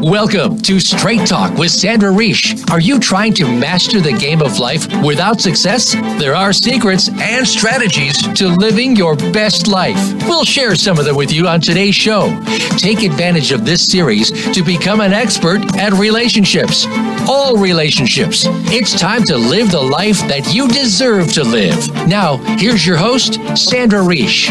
Welcome to Straight Talk with Sandra Reish. Are you trying to master the game of life without success? There are secrets and strategies to living your best life. We'll share some of them with you on today's show. Take advantage of this series to become an expert at relationships. All relationships. It's time to live the life that you deserve to live. Now, here's your host, Sandra Reish.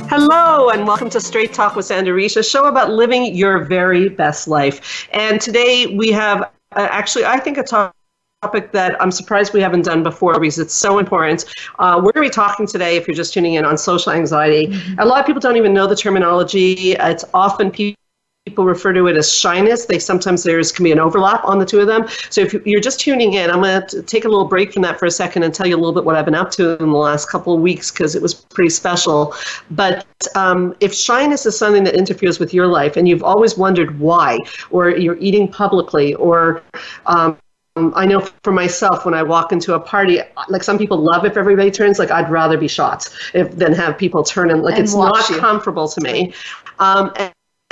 Hello, and welcome to Straight Talk with Sandra Reish, a show about living your very best life. And today we have, I think a topic that I'm surprised we haven't done before because it's so important. We're going to be talking today, if you're just tuning in, on social anxiety. Mm-hmm. A lot of people don't even know the terminology. It's often people refer to it as shyness. Sometimes there can be an overlap on the two of them. So if you're just tuning in, I'm going to take a little break from that for a second and tell you a little bit what I've been up to in the last couple of weeks because it was pretty special. But if shyness is something that interferes with your life and you've always wondered why, or you're eating publicly, or I know for myself, when I walk into a party, like some people love if everybody turns, like I'd rather be shot than have people turn and like it's not comfortable to me.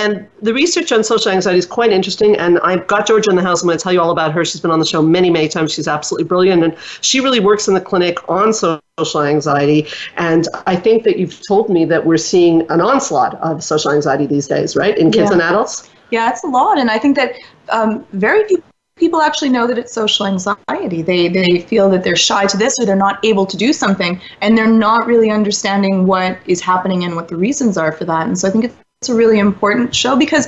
And the research on social anxiety is quite interesting, and I've got Georgia in the house. I'm going to tell you all about her. She's been on the show many, many times. She's absolutely brilliant, and she really works in the clinic on social anxiety. And I think that you've told me that we're seeing an onslaught of social anxiety these days, right, in kids and adults? Yeah, it's a lot, and I think that very few people actually know that it's social anxiety. They feel that they're shy to this or they're not able to do something, and they're not really understanding what is happening and what the reasons are for that. And so I think it's a really important show because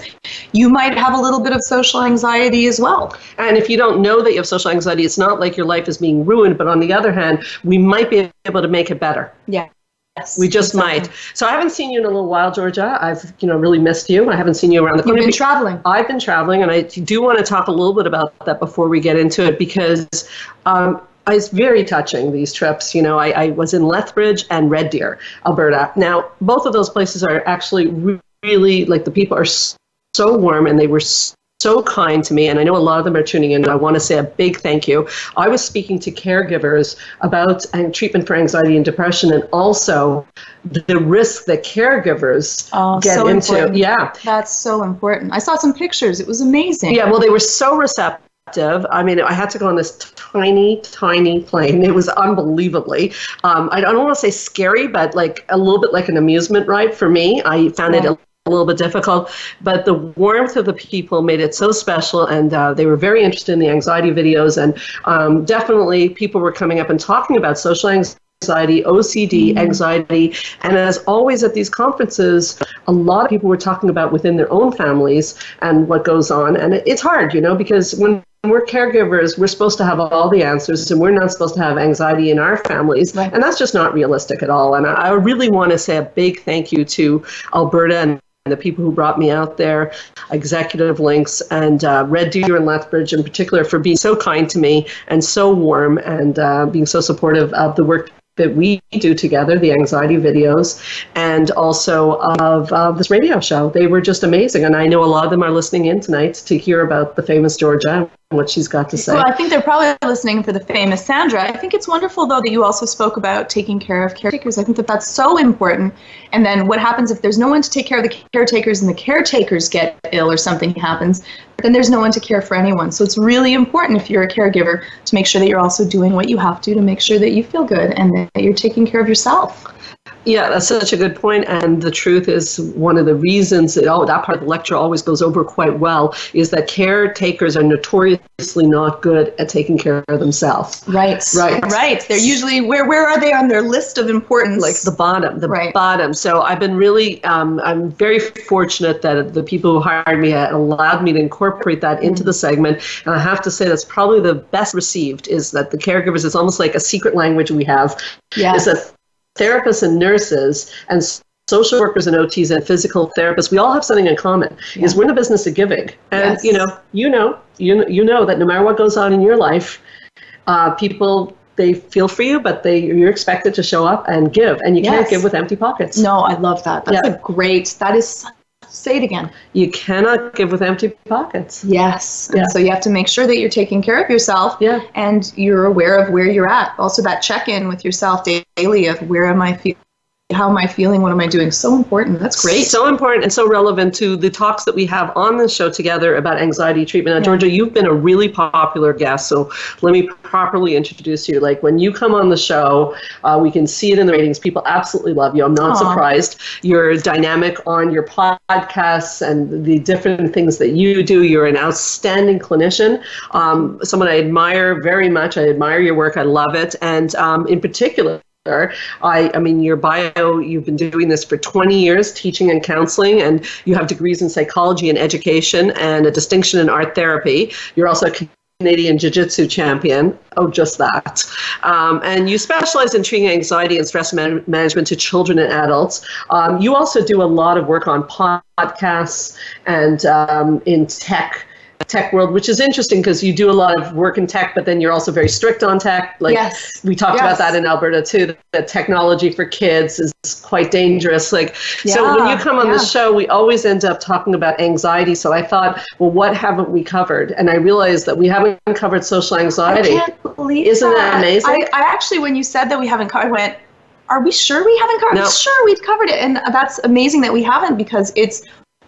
you might have a little bit of social anxiety as well. And if you don't know that you have social anxiety, it's not like your life is being ruined, but on the other hand, we might be able to make it better. Yeah. Yes, we just might. So I haven't seen you in a little while, Georgia. I've really missed you. I haven't seen you around the corner. You've been traveling. I've been traveling, and I do want to talk a little bit about that before we get into it because it's very touching, these trips. I was in Lethbridge and Red Deer, Alberta. Now, both of those places are actually really, like, the people are so warm and they were so kind to me, and I know a lot of them are tuning in, and I want to say a big thank you. I was speaking to caregivers about treatment for anxiety and depression, and also the risk that caregivers get so into. Important. Yeah. That's so important. I saw some pictures. It was amazing. Yeah, well, they were so receptive. I mean, I had to go on this tiny plane. It was unbelievably, I don't want to say scary, but like a little bit like an amusement ride for me. I found it a little bit difficult, but the warmth of the people made it so special, and they were very interested in the anxiety videos, and definitely people were coming up and talking about social anxiety, OCD, anxiety, and as always at these conferences, a lot of people were talking about within their own families and what goes on, and it's hard, because when we're caregivers, we're supposed to have all the answers, and we're not supposed to have anxiety in our families, and that's just not realistic at all. And I really want to say a big thank you to Alberta and the people who brought me out there, Executive Links, and Red Deer and Lethbridge in particular, for being so kind to me and so warm and being so supportive of the work that we do together, the anxiety videos, and also of this radio show. They were just amazing, and I know a lot of them are listening in tonight to hear about the famous Georgia and what she's got to say. Well, I think they're probably listening for the famous Sandra. I think it's wonderful, though, that you also spoke about taking care of caretakers. I think that that's so important. And then what happens if there's no one to take care of the caretakers and the caretakers get ill or something happens, then there's no one to care for anyone. So it's really important, if you're a caregiver, to make sure that you're also doing what you have to make sure that you feel good and that you're taking care of yourself. Yeah, that's such a good point. And the truth is, one of the reasons that that part of the lecture always goes over quite well is that caretakers are notoriously not good at taking care of themselves. Right. They're usually, where are they on their list of importance? Like the bottom. So I've been really, I'm very fortunate that the people who hired me allowed me to incorporate that into the segment. And I have to say that's probably the best received, is that the caregivers, it's almost like a secret language we have. Yes. Is that therapists and nurses and social workers and OTs and physical therapists, we all have something in common, is we're in the business of giving. And you know that no matter what goes on in your life, people, they feel for you, but you're expected to show up and give, and you can't give with empty pockets. No, I love that. Say it again. You cannot give with empty pockets. Yes. And so you have to make sure that you're taking care of yourself and you're aware of where you're at. Also that check-in with yourself daily of where am I How am I feeling? What am I doing? So important. That's great. So important and so relevant to the talks that we have on this show together about anxiety treatment. Now, Georgia, you've been a really popular guest, so let me properly introduce you. Like, when you come on the show, we can see it in the ratings. People absolutely love you. I'm not surprised. You're dynamic on your podcasts and the different things that you do. You're an outstanding clinician, someone I admire very much. I admire your work. I love it. And in particular, I mean, your bio, you've been doing this for 20 years, teaching and counseling, and you have degrees in psychology and education and a distinction in art therapy. You're also a Canadian Jiu-Jitsu champion. Oh, just that. And you specialize in treating anxiety and stress management to children and adults. You also do a lot of work on podcasts and in tech world, which is interesting because you do a lot of work in tech, but then you're also very strict on tech. Like, we talked about that in Alberta too, that technology for kids is quite dangerous. Like, so when you come on the show, we always end up talking about anxiety. So I thought, well, what haven't we covered? And I realized that we haven't covered social anxiety. I can't believe Isn't that amazing? I actually, when you said that we haven't covered, I went, are we sure we haven't covered it? No. Sure, we've covered it. And that's amazing that we haven't, because it's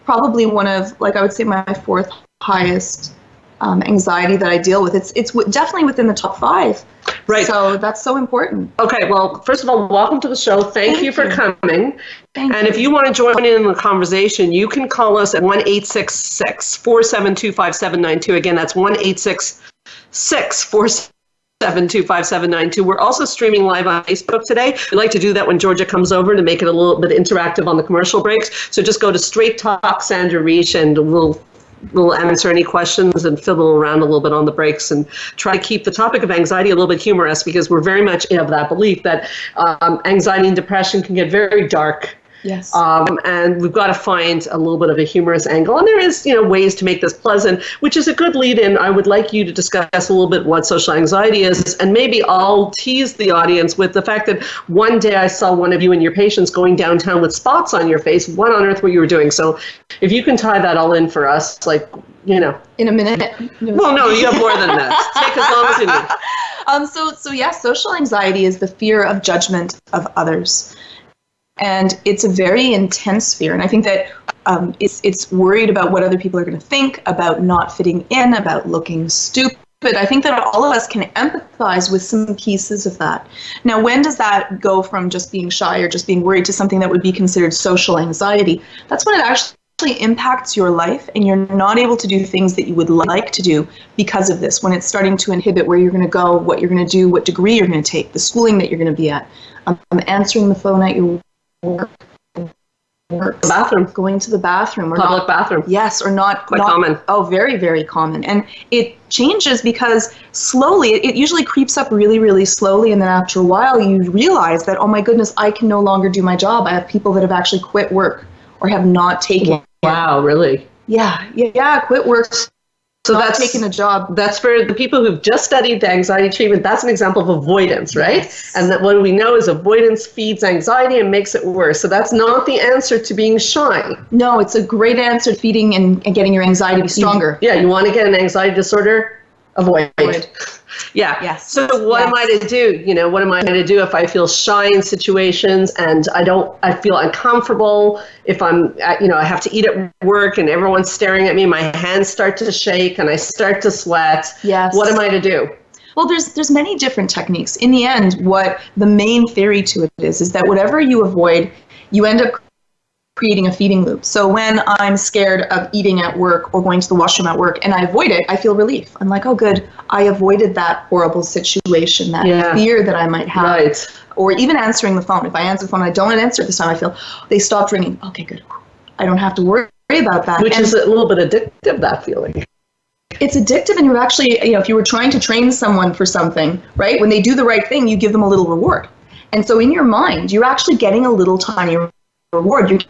probably one of, like, I would say my fourth highest anxiety that I deal with. It's definitely within the top 5. Right. So that's so important. Okay, well, first of all, welcome to the show. Thank you for coming. And if you want to join in the conversation, you can call us at 1-866-472-5792. Again, that's 1-866-472-5792. We're also streaming live on Facebook today. We like to do that when Georgia comes over to make it a little bit interactive on the commercial breaks. So just go to Straight Talk Sandra Reich and we'll answer any questions and fiddle around a little bit on the breaks and try to keep the topic of anxiety a little bit humorous, because we're very much of that belief that anxiety and depression can get very dark. Yes. And we've got to find a little bit of a humorous angle. And there is, ways to make this pleasant, which is a good lead in. I would like you to discuss a little bit what social anxiety is, and maybe I'll tease the audience with the fact that one day I saw one of you and your patients going downtown with spots on your face. What on earth were you doing? So if you can tie that all in for us, like, in a minute. Well, no, you have more than that. Take as long as you need. So yeah, social anxiety is the fear of judgment of others. And it's a very intense fear. And I think that it's worried about what other people are going to think, about not fitting in, about looking stupid. I think that all of us can empathize with some pieces of that. Now, when does that go from just being shy or just being worried to something that would be considered social anxiety? That's when it actually impacts your life and you're not able to do things that you would like to do because of this. When it's starting to inhibit where you're going to go, what you're going to do, what degree you're going to take, the schooling that you're going to be at, answering the phone at your work, bathroom, going to the bathroom, or public bathroom. Yes, or not. Quite common. Oh, very, very common. And it changes because slowly, it usually creeps up really, really slowly. And then after a while, you realize that, oh my goodness, I can no longer do my job. I have people that have actually quit work or have not taken. Wow, really? Yeah, quit work. So not taking a job. That's for the people who've just studied the anxiety treatment. That's an example of avoidance, right? Yes. And that what we know is avoidance feeds anxiety and makes it worse. So that's not the answer to being shy. No, it's a great answer to feeding and getting your anxiety to be stronger. Yeah, you want to get an anxiety disorder? Avoid. Yeah. Yes. So what am I to do? What am I to do if I feel shy in situations and I feel uncomfortable, if I have to eat at work and everyone's staring at me, my hands start to shake and I start to sweat. Yes. What am I to do? Well, there's many different techniques. In the end, what the main theory to it is that whatever you avoid, you end up creating a feeding loop. So when I'm scared of eating at work or going to the washroom at work and I avoid it, I feel relief. I'm like, oh, good, I avoided that horrible situation, that fear that I might have. Right. Or even answering the phone. If I answer the phone, I don't answer it this time, I feel, they stopped ringing. Okay, good. I don't have to worry about that. Which is a little bit addictive, that feeling. It's addictive, and you're actually, if you were trying to train someone for something, right, when they do the right thing, you give them a little reward. And so in your mind, you're actually getting a little tiny reward. You're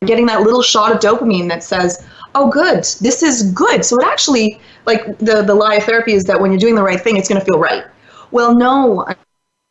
getting that little shot of dopamine that says, oh, good, this is good. So it actually, like the lie of therapy is that when you're doing the right thing, it's going to feel right. Well, no,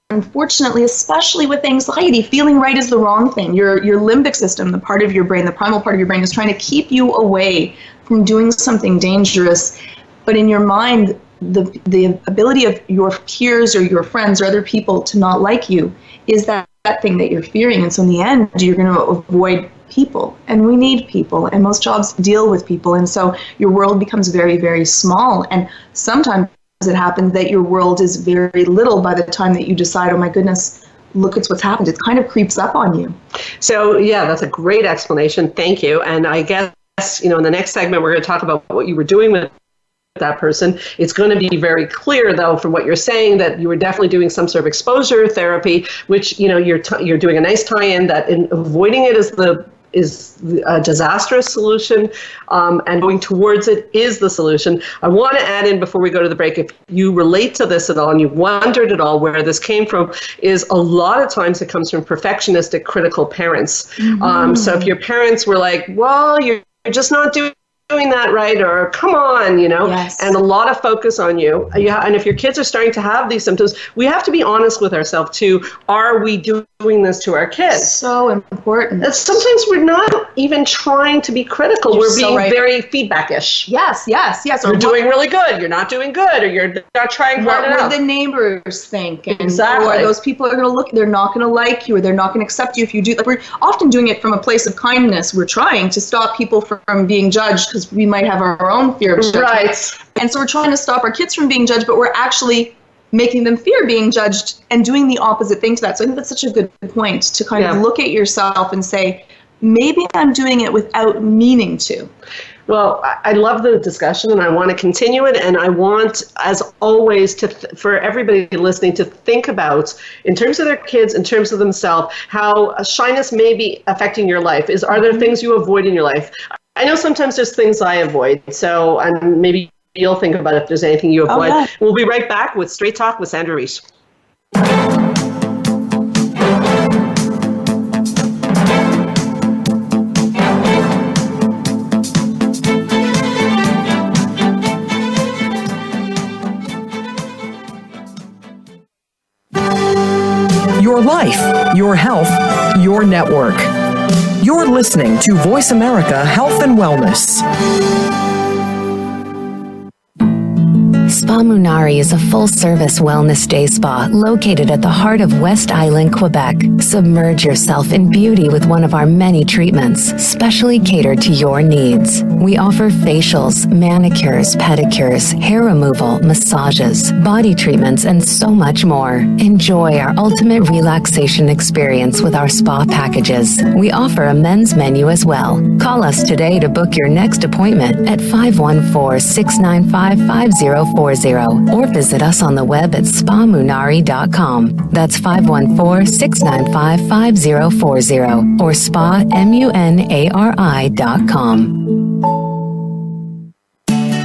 unfortunately, especially with anxiety, feeling right is the wrong thing. Your limbic system, the part of your brain, the primal part of your brain, is trying to keep you away from doing something dangerous. But in your mind, the ability of your peers or your friends or other people to not like you is that thing that you're fearing. And so in the end, you're going to avoid people, and we need people, and most jobs deal with people. And so your world becomes very, very small. And sometimes it happens that your world is very little by the time that you decide, oh my goodness, look at what's happened. It kind of creeps up on you. So yeah, that's a great explanation. Thank you. And I guess, in the next segment, we're going to talk about what you were doing with that person. It's going to be very clear, though, from what you're saying, that you were definitely doing some sort of exposure therapy, which, you're doing a nice tie-in that in avoiding it is a disastrous solution, and going towards it is the solution. I want to add in before we go to the break, if you relate to this at all and you wondered at all where this came from, is a lot of times it comes from perfectionistic, critical parents. So if your parents were like, well, you're just not doing that right, or come on, Yes. and a lot of focus on you. And if your kids are starting to have these symptoms, we have to be honest with ourselves too. Are we doing this to our kids? So important. Sometimes we're not even trying to be critical. You're we're so being right. very feedback-ish. Yes. You're doing really good. You're not doing good, or you're not trying hard What enough. would the neighbors think? And Exactly. Or those people are going to look, they're not going to like you, or they're not going to accept you if you do. Like, we're often doing it from a place of kindness. We're trying to stop people from being judged because we might have our own fear of judgment. Right. And so we're trying to stop our kids from being judged, but we're actually making them fear being judged and doing the opposite thing to that. So I think that's such a good point to kind of look at yourself and say, maybe I'm doing it without meaning to. Well, I love the discussion, and I want to continue it. And I want, as always, for everybody listening to think about, in terms of their kids, in terms of themselves, how shyness may be affecting your life. Are there things you avoid in your life? I know sometimes there's things I avoid, so maybe you'll think about if there's anything you avoid. Yeah. We'll be right back with Straight Talk with Sandra Reich. Your life, your health, your network. You're listening to Voice America Health and Wellness. Spa Munari is a full-service wellness day spa located at the heart of West Island, Quebec. Submerge yourself in beauty with one of our many treatments, specially catered to your needs. We offer facials, manicures, pedicures, hair removal, massages, body treatments, and so much more. Enjoy our ultimate relaxation experience with our spa packages. We offer a men's menu as well. Call us today to book your next appointment at 514-695-5040 or visit us on the web at spamunari.com. That's 514-695-5040 or spamunari.com.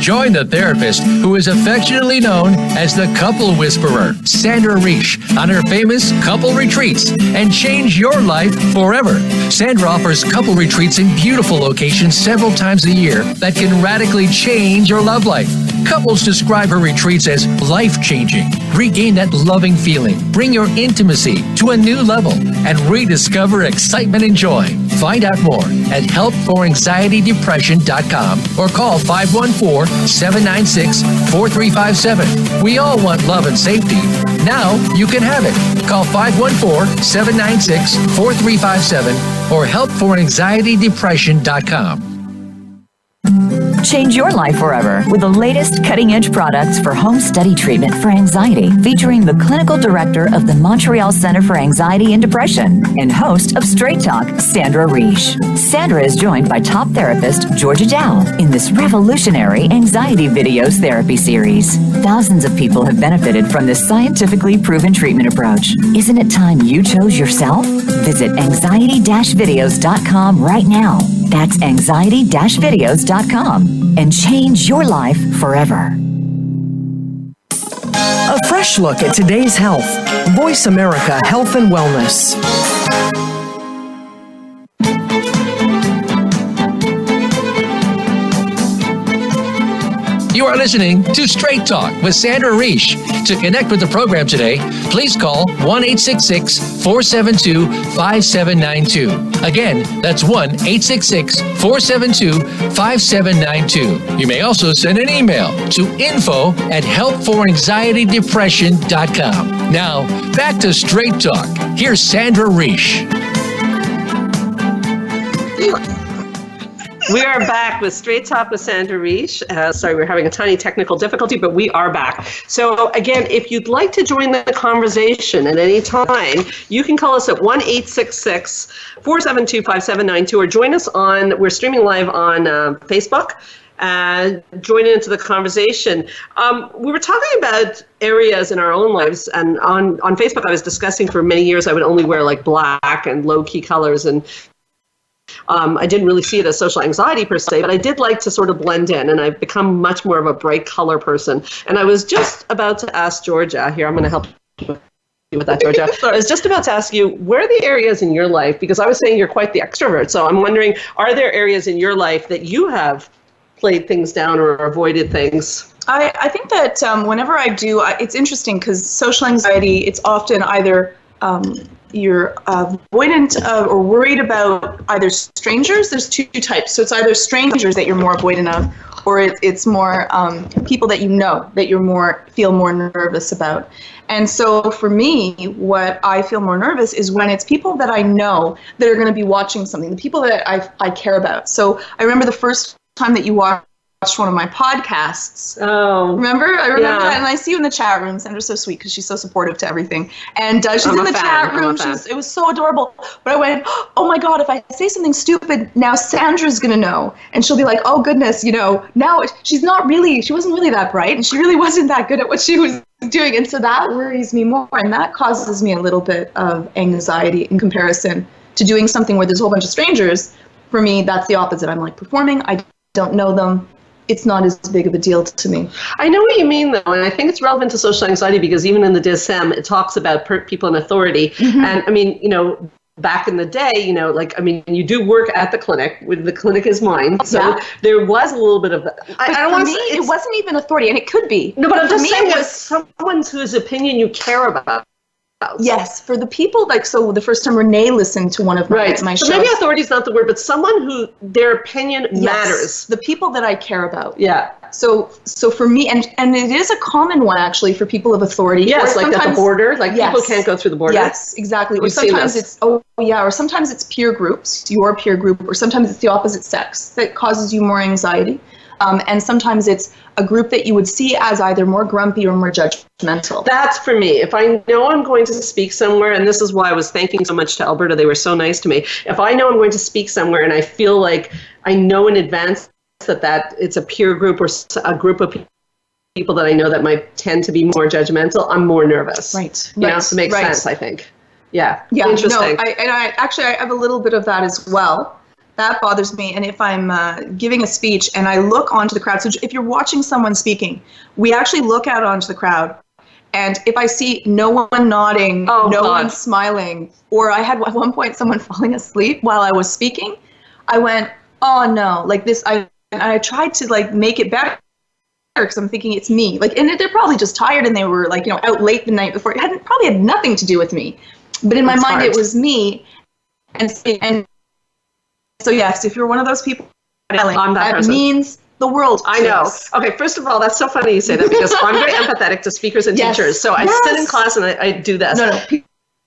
Join the therapist who is affectionately known as the Couple Whisperer, Sandra Reich, on her famous couple retreats, and change your life forever. Sandra offers couple retreats in beautiful locations several times a year that can radically change your love life. Couples describe her retreats as life-changing. Regain that loving feeling, bring your intimacy to a new level, and rediscover excitement and joy. Find out more at helpforanxietydepression.com or call 514-796-4357. We all want love and safety. Now you can have it. Call 514-796-4357 or helpforanxietydepression.com. Change your life forever with the latest cutting-edge products for home study treatment for anxiety, featuring the clinical director of the Montreal Center for Anxiety and Depression and host of Straight Talk, Sandra Reich. Sandra is joined by top therapist Georgia Dow in this revolutionary anxiety videos therapy series. Thousands of people have benefited from this scientifically proven treatment approach. Isn't it time you chose yourself? Visit anxiety-videos.com right now. That's anxiety-videos.com and change your life forever. A fresh look at today's health. Voice America Health and Wellness. You are are listening to Straight Talk with Sandra Reish. To connect with the program today, please call 1-866-472-5792. Again, that's 1-866-472-5792. You may also send an email to info@helpforanxietydepression.com. Now, back to Straight Talk. Here's Sandra Reish. We are back with Straight Talk with Sandra Reish. Sorry, we're having a tiny technical difficulty, but we are back. So again, if you'd like to join the conversation at any time, you can call us at 1-866-472-5792 or join us we're streaming live on Facebook. Join into the conversation. We were talking about areas in our own lives, and on Facebook I was discussing for many years I would only wear like black and low-key colors, and I didn't really see it as social anxiety per se, but I did like to sort of blend in, and I've become much more of a bright color person. And I was just about to ask Georgia, here I'm going to help you with that, Georgia. I was just about to ask you, where are the areas in your life, because I was saying you're quite the extrovert, so I'm wondering, are there areas in your life that you have played things down or avoided things? I think that whenever I do, it's interesting because social anxiety, it's often either you're avoidant or worried about either strangers. There's two types. So it's either strangers that you're more avoidant of, or it's more people that you know that you're feel more nervous about. And so for me, what I feel more nervous is when it's people that I know that are going to be watching something, the people that I care about. So I remember the first time that you watched one of my podcasts. Oh. Remember? I remember that. And I see you in the chat room. Sandra's so sweet because she's so supportive to everything. And she's in the chat room. It was so adorable. But I went, oh my God, if I say something stupid, now Sandra's going to know. And she'll be like, oh goodness, now she wasn't really that bright. And she really wasn't that good at what she was doing. And so that worries me more. And that causes me a little bit of anxiety in comparison to doing something where there's a whole bunch of strangers. For me, that's the opposite. I'm like performing. I don't know them. It's not as big of a deal to me. I know what you mean, though, and I think it's relevant to social anxiety because even in the DSM, it talks about people in authority. Mm-hmm. And I mean, back in the day, you do work at the clinic. The clinic is mine, so there was a little bit of that. I don't want to say it wasn't even authority, and it could be. No, but I'm just saying, it's someone whose opinion you care about. Yes, for the people, so the first time Renee listened to one of my shows. So maybe authority is not the word, but someone who their opinion matters. The people that I care about. Yeah. So for me, and it is a common one actually for people of authority. Yes, like at the border, people can't go through the border. Yes, exactly. Or sometimes or sometimes it's peer groups, your peer group, or sometimes it's the opposite sex that causes you more anxiety. And sometimes it's a group that you would see as either more grumpy or more judgmental. That's for me. If I know I'm going to speak somewhere, and this is why I was thanking so much to Alberta, they were so nice to me. If I know I'm going to speak somewhere and I feel like I know in advance that it's a peer group or a group of people that I know that might tend to be more judgmental, I'm more nervous. Right. It makes sense, I think. Yeah. Yeah. Interesting. No, I have a little bit of that as well. That bothers me. And if I'm giving a speech and I look onto the crowd, so if you're watching someone speaking, we actually look out onto the crowd. And if I see no one nodding, one smiling, or I had at one point someone falling asleep while I was speaking, I went, oh no, I tried to make it better because I'm thinking it's me. And they're probably just tired and they were out late the night before. It probably had nothing to do with me. But in my mind, it was me. And so yes, if you're one of those people, that means the world. I know. Okay, first of all, that's so funny you say that because I'm very empathetic to speakers and teachers. So I sit in class and I do this. No.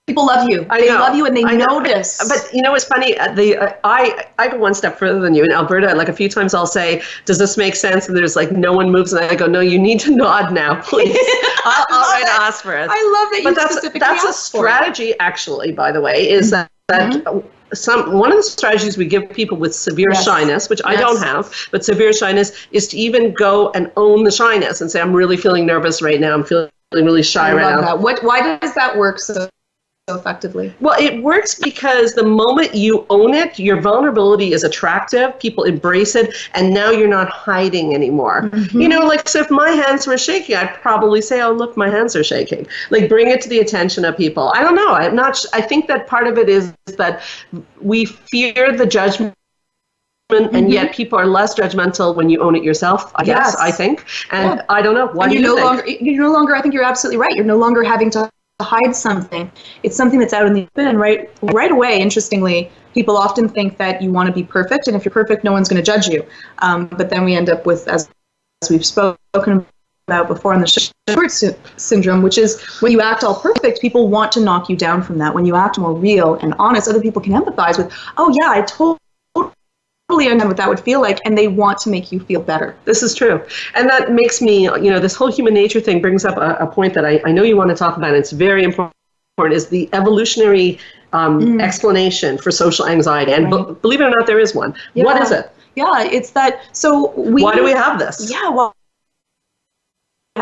People love you. They love you and they notice. But it's funny. I go one step further than you. In Alberta, a few times I'll say, "Does this make sense?" And there's no one moves, and I go, "No, you need to nod now, please." I'll try to ask for it. I love that you specifically that's a strategy, actually. By the way, is that. One of the strategies we give people with severe shyness, which I don't have, but severe shyness, is to even go and own the shyness and say, I'm really feeling nervous right now. I'm feeling really shy right now. Why does that work so effectively? Well, it works because the moment you own it, your vulnerability is attractive, people embrace it, and now you're not hiding anymore. Mm-hmm. So if my hands were shaking, I'd probably say, oh, look, my hands are shaking. Bring it to the attention of people. I don't know. I think that part of it is that we fear the judgment and yet people are less judgmental when you own it yourself, I guess, I think. And I don't know. Why do you think? You're no longer, I think you're absolutely right. You're no longer having to hide something. It's something that's out in the open, and right away, interestingly, people often think that you want to be perfect, and if you're perfect, no one's going to judge you. But then we end up with, as we've spoken about before on the short syndrome, which is when you act all perfect, people want to knock you down from that. When you act more real and honest, other people can empathize with, oh yeah, I totally understand what that would feel like, and they want to make you feel better. This is true. And that makes me, this whole human nature thing brings up a point that I know you want to talk about, and it's very important, is the evolutionary explanation for social anxiety. And believe it or not, there is one. Yeah. What is it? Yeah, it's that, why do we have this? Yeah, well,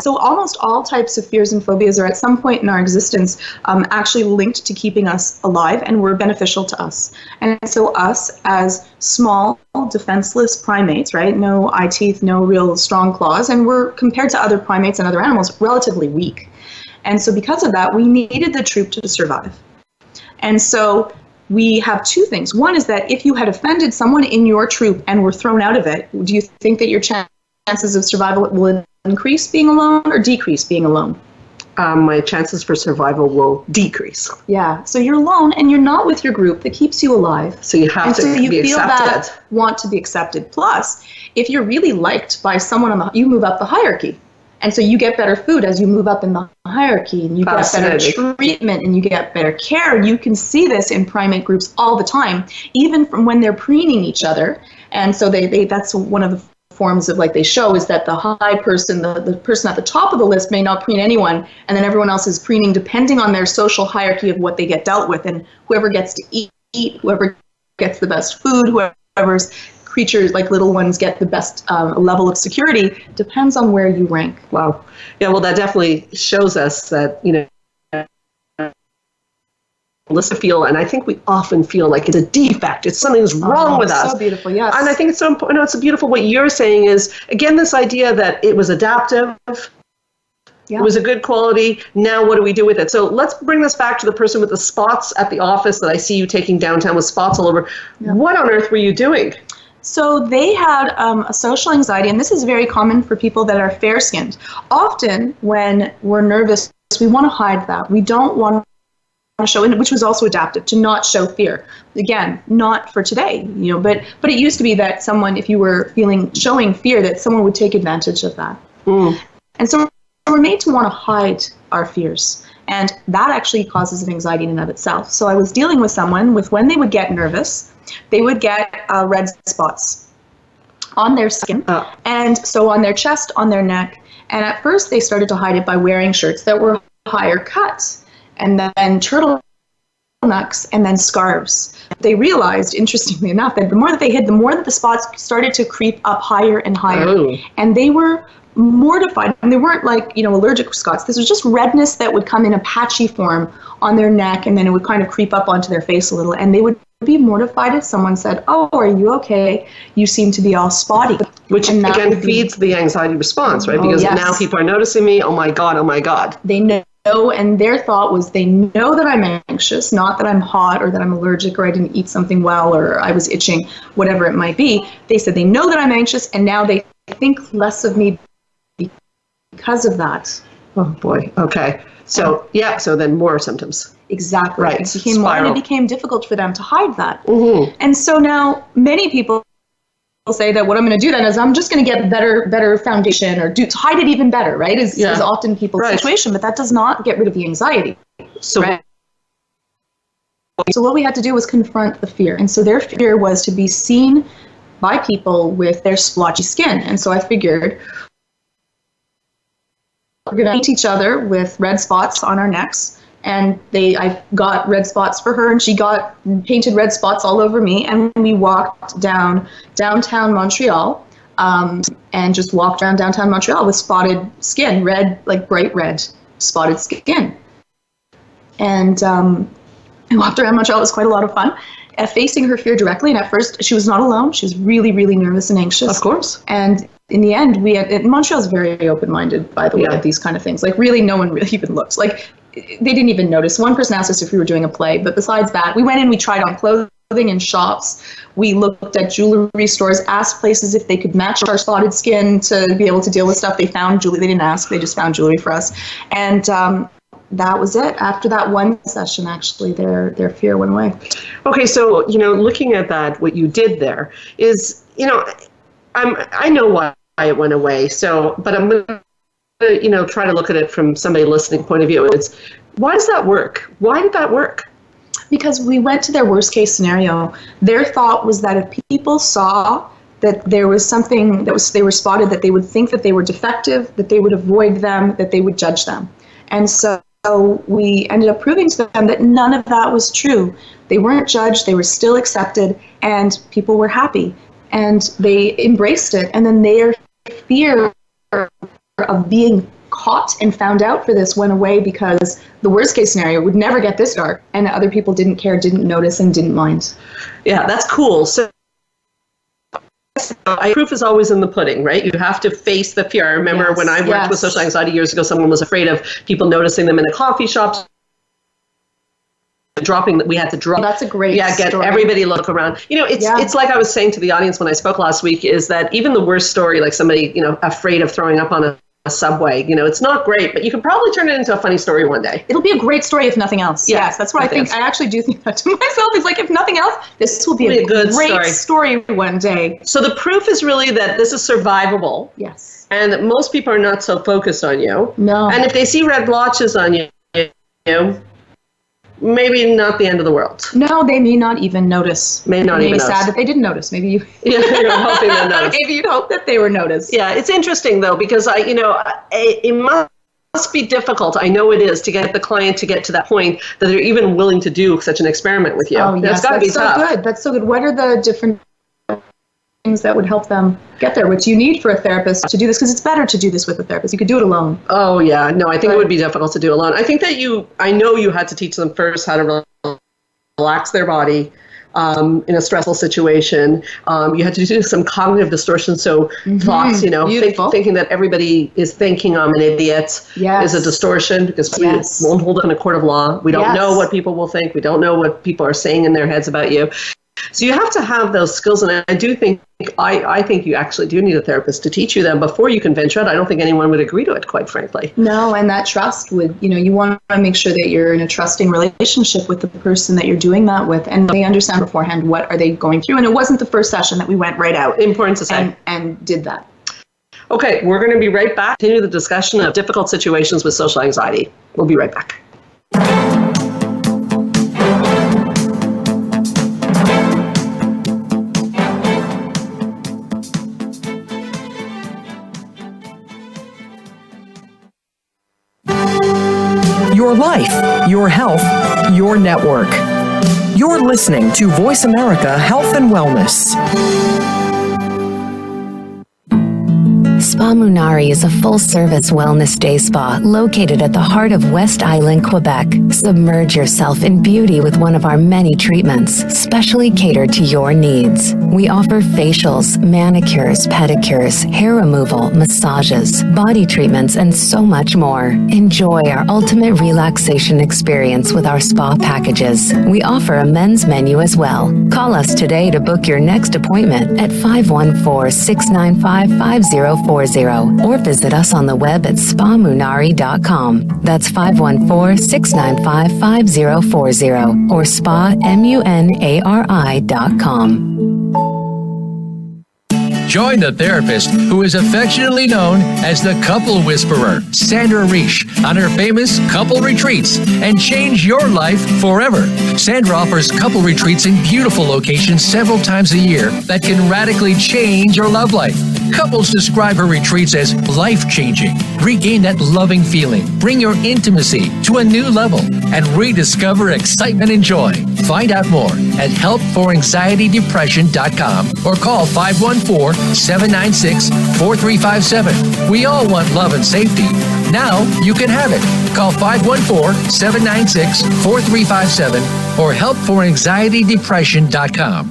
so almost all types of fears and phobias are at some point in our existence actually linked to keeping us alive and were beneficial to us. And so us as small, defenseless primates, right? No eye teeth, no real strong claws, and we're, compared to other primates and other animals, relatively weak. And so because of that, we needed the troop to survive. And so we have two things. One is that if you had offended someone in your troop and were thrown out of it, do you think that your chances of survival will increase being alone or decrease being alone? My chances for survival will decrease. Yeah, so you're alone and you're not with your group that keeps you alive. So you have to be accepted. Want to be accepted. Plus, if you're really liked by someone you move up the hierarchy. And so you get better food as you move up in the hierarchy, and you get better treatment, and you get better care. You can see this in primate groups all the time, even from when they're preening each other. And so that's one of the forms of, like, they show is that the high person, the person at the top of the list may not preen anyone, and then everyone else is preening depending on their social hierarchy of what they get dealt with. And whoever gets to eat, whoever gets the best food, whoever's creatures, like little ones, get the best level of security, depends on where you rank. Wow. Yeah, well, that definitely shows us that, Melissa feel, and I think we often feel like it's a defect. It's something's wrong with us. So beautiful, yes. And I think it's so important. It's beautiful. What you're saying is, again, this idea that it was adaptive. Yeah. It was a good quality. Now what do we do with it? So let's bring this back to the person with the spots at the office that I see you taking downtown with spots all over. Yeah. What on earth were you doing? So they had a social anxiety, and this is very common for people that are fair-skinned. Often when we're nervous, we want to hide that. We don't want to show, which was also adaptive, to not show fear. Again, not for today, but it used to be that someone, if you were showing fear, that someone would take advantage of that. And so we're made to want to hide our fears. And that actually causes an anxiety in and of itself. So I was dealing with someone with, when they would get nervous, they would get red spots on their skin, and so on their chest, on their neck. And at first they started to hide it by wearing shirts that were higher cut, and then turtlenecks, and then scarves. They realized, interestingly enough, that the more that they hid, the more that the spots started to creep up higher and higher. Oh. And they were mortified, and they weren't like, allergic spots. This was just redness that would come in a patchy form on their neck, and then it would kind of creep up onto their face a little, and they would be mortified if someone said, "Oh, are you okay? You seem to be all spotty." Which again feeds the anxiety response, right? Because now people are noticing me. Oh my God, oh my God. They know, and their thought was, they know that I'm anxious, not that I'm hot or that I'm allergic or I didn't eat something well or I was itching, whatever it might be. They said they know that I'm anxious, and now they think less of me because of that. Oh boy. Okay. So so then more symptoms. Exactly. Right. It became difficult for them to hide that. Mm-hmm. And so now many people will say that what I'm going to do then is I'm just going to get better foundation, or to hide it even better, right? Is often people's situation, but that does not get rid of the anxiety. So, So what we had to do was confront the fear. And so their fear was to be seen by people with their splotchy skin. And so I figured, we're going to paint each other with red spots on our necks. And I got red spots for her, and she got painted red spots all over me. And we walked downtown Montreal, and just walked around downtown Montreal with spotted skin, red, like bright red spotted skin. And I walked around Montreal. It was quite a lot of fun, facing her fear directly. And at first, she was not alone. She was really, really nervous and anxious. Of course. And in the end, Montreal's very open-minded, by the way, at these kind of things. Like, really, no one really even looked. Like, they didn't even notice. One person asked us if we were doing a play, but besides that, we went in, we tried on clothes, clothing in shops. We looked at jewelry stores, asked places if they could match our spotted skin to be able to deal with stuff. They found jewelry. They didn't ask. They just found jewelry for us. And that was it. After that one session, actually, their fear went away. Okay, so, looking at that, what you did there is, I know why it went away. So, but I'm going to, try to look at it from somebody listening point of view. It's, why does that work? Why did that work? Because we went to their worst case scenario. Their thought was that if people saw that there was something they were spotted, that they would think that they were defective, that they would avoid them, that they would judge them. And so we ended up proving to them that none of that was true. They weren't judged, they were still accepted, and people were happy. And they embraced it. And then their fear of being caught and found out for this went away, because the worst case scenario would never get this dark, and other people didn't care, didn't notice, and didn't mind. Yeah, that's cool. So proof is always in the pudding, right? You have to face the fear. I remember when I worked with social anxiety years ago, someone was afraid of people noticing them in a coffee shop, dropping that we had to drop. That's a great get story. Everybody look around. It's like I was saying to the audience when I spoke last week, is that even the worst story, like somebody, afraid of throwing up on a subway, it's not great, but you can probably turn it into a funny story one day. It'll be a great story if nothing else. Yeah, yes, that's what I think. I actually do think that to myself. It's like, if nothing else, this will be a good great story one day. So the proof is really that this is survivable. Yes. And that most people are not so focused on you. No. And if they see red blotches on you, maybe not the end of the world. No, they may not even notice. May not even notice. Sad that they didn't notice. Maybe you. Yeah, you're hoping they notice. Maybe you'd hope that they were noticed. Yeah, it's interesting though, because it must be difficult. I know it is, to get the client to get to that point that they're even willing to do such an experiment with you. Oh, yes, that's got to be tough. Good. That's so good. What are the different things that would help them get there? What do you need for a therapist to do this? Because it's better to do this with a therapist. You could do it alone. Oh yeah, no, I think it would be difficult to do alone. I think that I know you had to teach them first how to relax their body in a stressful situation. You had to do some cognitive distortion. So thoughts, thinking that everybody is thinking I'm an idiot is a distortion, because we won't hold it in a court of law. We don't know what people will think. We don't know what people are saying in their heads about you. So you have to have those skills, and I do think, I think you actually do need a therapist to teach you them before you can venture out. I don't think anyone would agree to it, quite frankly. No, and that trust would, you want to make sure that you're in a trusting relationship with the person that you're doing that with, and they understand beforehand what are they going through. And it wasn't the first session that we went right out. Important to say. And did that. Okay, we're going to be right back. Continue the discussion of difficult situations with social anxiety. We'll be right back. Your life, your health, your network. You're listening to Voice America Health and Wellness. Spa Munari is a full-service wellness day spa located at the heart of West Island, Quebec. Submerge yourself in beauty with one of our many treatments, specially catered to your needs. We offer facials, manicures, pedicures, hair removal, massages, body treatments, and so much more. Enjoy our ultimate relaxation experience with our spa packages. We offer a men's menu as well. Call us today to book your next appointment at 514-695-5040. Or visit us on the web at spamunari.com. That's 514-695-5040 or spamunari.com. Join the therapist who is affectionately known as the Couple Whisperer, Sandra Reish, on her famous couple retreats, and change your life forever. Sandra offers couple retreats in beautiful locations several times a year that can radically change your love life. Couples describe her retreats as life-changing. Regain that loving feeling, bring your intimacy to a new level, and rediscover excitement and joy. Find out more at helpforanxietydepression.com or call 514-796-4357. We all want love and safety. Now you can have it. Call 514-796-4357 or helpforanxietydepression.com.